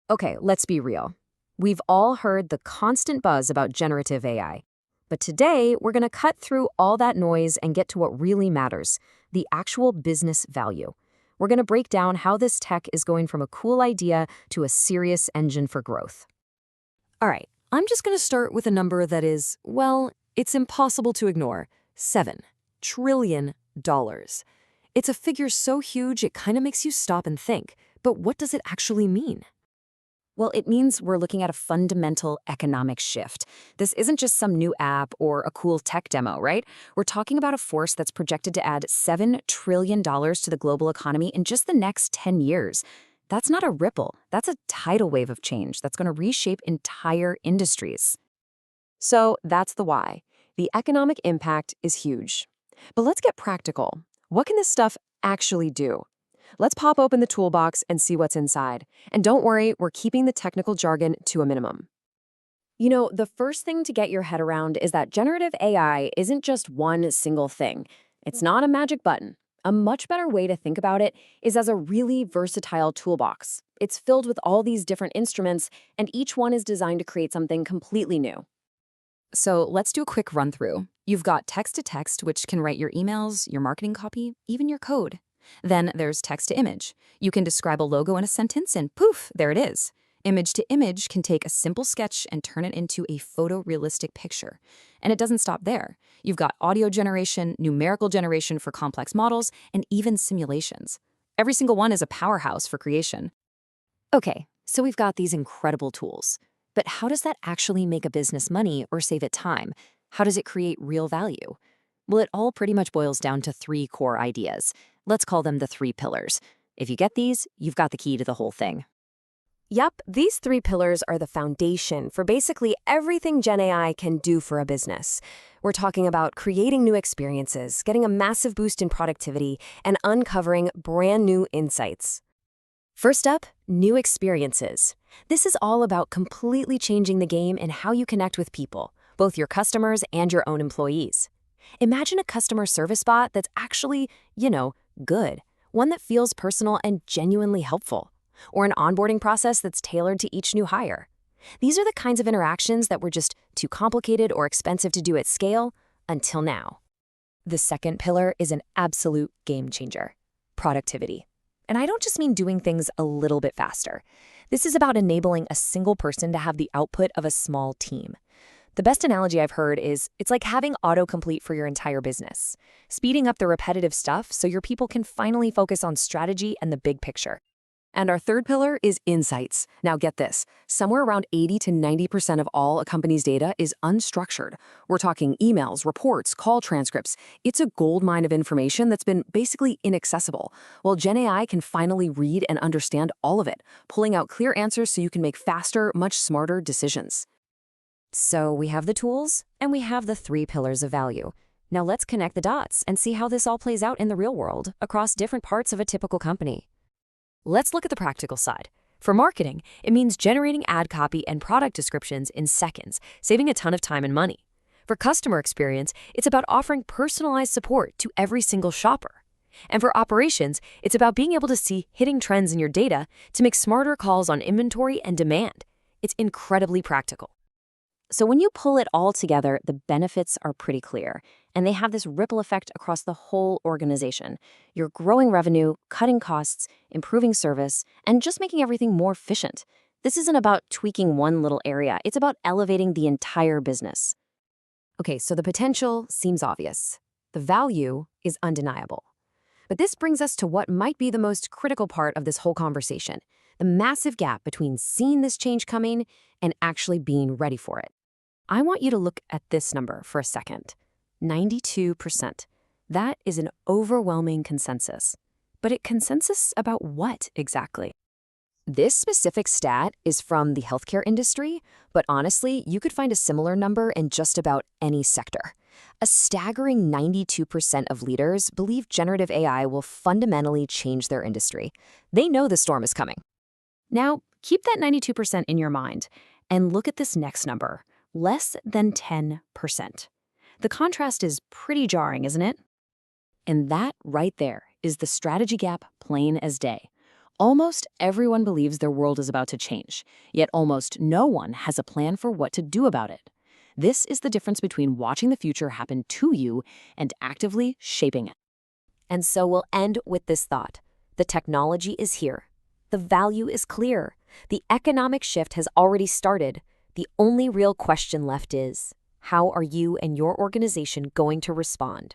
Okay, let's be real. We've all heard the constant buzz about generative AI. But today, we're going to cut through all that noise and get to what really matters, the actual business value. We're going to break down how this tech is going from a cool idea to a serious engine for growth. All right, I'm just going to start with a number that is, well, it's impossible to ignore. $7 trillion. It's a figure so huge it kind of makes you stop and think. But what does it actually mean? Well, it means we're looking at a fundamental economic shift. This isn't just some new app or a cool tech demo, right? We're talking about a force that's projected to add $7 trillion to the global economy in just the next 10 years. That's not a ripple. That's a tidal wave of change that's going to reshape entire industries. So that's the why. The economic impact is huge. But let's get practical. What can this stuff actually do? Let's pop open the toolbox and see what's inside. And don't worry, we're keeping the technical jargon to a minimum. You know, the first thing to get your head around is that generative AI isn't just one single thing. It's not a magic button. A much better way to think about it is as a really versatile toolbox. It's filled with all these different instruments, and each one is designed to create something completely new. So let's do a quick run through. You've got text-to-text, which can write your emails, your marketing copy, even your code. Then there's text-to-image. You can describe a logo in a sentence and poof, there it is. Image-to-image can take a simple sketch and turn it into a photorealistic picture. And it doesn't stop there. You've got audio generation, numerical generation for complex models, and even simulations. Every single one is a powerhouse for creation. Okay, so we've got these incredible tools. But how does that actually make a business money or save it time? How does it create real value? Well, it all pretty much boils down to three core ideas. Let's call them the three pillars. If you get these, you've got the key to the whole thing. Yep, these three pillars are the foundation for basically everything Gen AI can do for a business. We're talking about creating new experiences, getting a massive boost in productivity, and uncovering brand new insights. First up, new experiences. This is all about completely changing the game in how you connect with people, both your customers and your own employees. Imagine a customer service bot that's actually, good, one that feels personal and genuinely helpful, or an onboarding process that's tailored to each new hire. These are the kinds of interactions that were just too complicated or expensive to do at scale until now. The second pillar is an absolute game changer: productivity. And I don't just mean doing things a little bit faster. This is about enabling a single person to have the output of a small team. The best analogy I've heard is it's like having autocomplete for your entire business, speeding up the repetitive stuff so your people can finally focus on strategy and the big picture. And our third pillar is insights. Now get this, somewhere around 80 to 90% of all a company's data is unstructured. We're talking emails, reports, call transcripts. It's a goldmine of information that's been basically inaccessible. Well, Gen AI can finally read and understand all of it, pulling out clear answers so you can make faster, much smarter decisions. So we have the tools, and we have the three pillars of value. Now let's connect the dots and see how this all plays out in the real world across different parts of a typical company. Let's look at the practical side. For marketing, it means generating ad copy and product descriptions in seconds, saving a ton of time and money. For customer experience, it's about offering personalized support to every single shopper. And for operations, it's about being able to see hidden trends in your data to make smarter calls on inventory and demand. It's incredibly practical. So when you pull it all together, the benefits are pretty clear, and they have this ripple effect across the whole organization. You're growing revenue, cutting costs, improving service, and just making everything more efficient. This isn't about tweaking one little area. It's about elevating the entire business. Okay, so the potential seems obvious. The value is undeniable. But this brings us to what might be the most critical part of this whole conversation: the massive gap between seeing this change coming and actually being ready for it. I want you to look at this number for a second. 92%. That is an overwhelming consensus. But a consensus about what exactly? This specific stat is from the healthcare industry, but honestly, you could find a similar number in just about any sector. A staggering 92% of leaders believe generative AI will fundamentally change their industry. They know the storm is coming. Now, keep that 92% in your mind and look at this next number: less than 10%. The contrast is pretty jarring, isn't it? And that right there is the strategy gap plain as day. Almost everyone believes their world is about to change, yet almost no one has a plan for what to do about it. This is the difference between watching the future happen to you and actively shaping it. And so we'll end with this thought. The technology is here. The value is clear. The economic shift has already started. The only real question left is, how are you and your organization going to respond?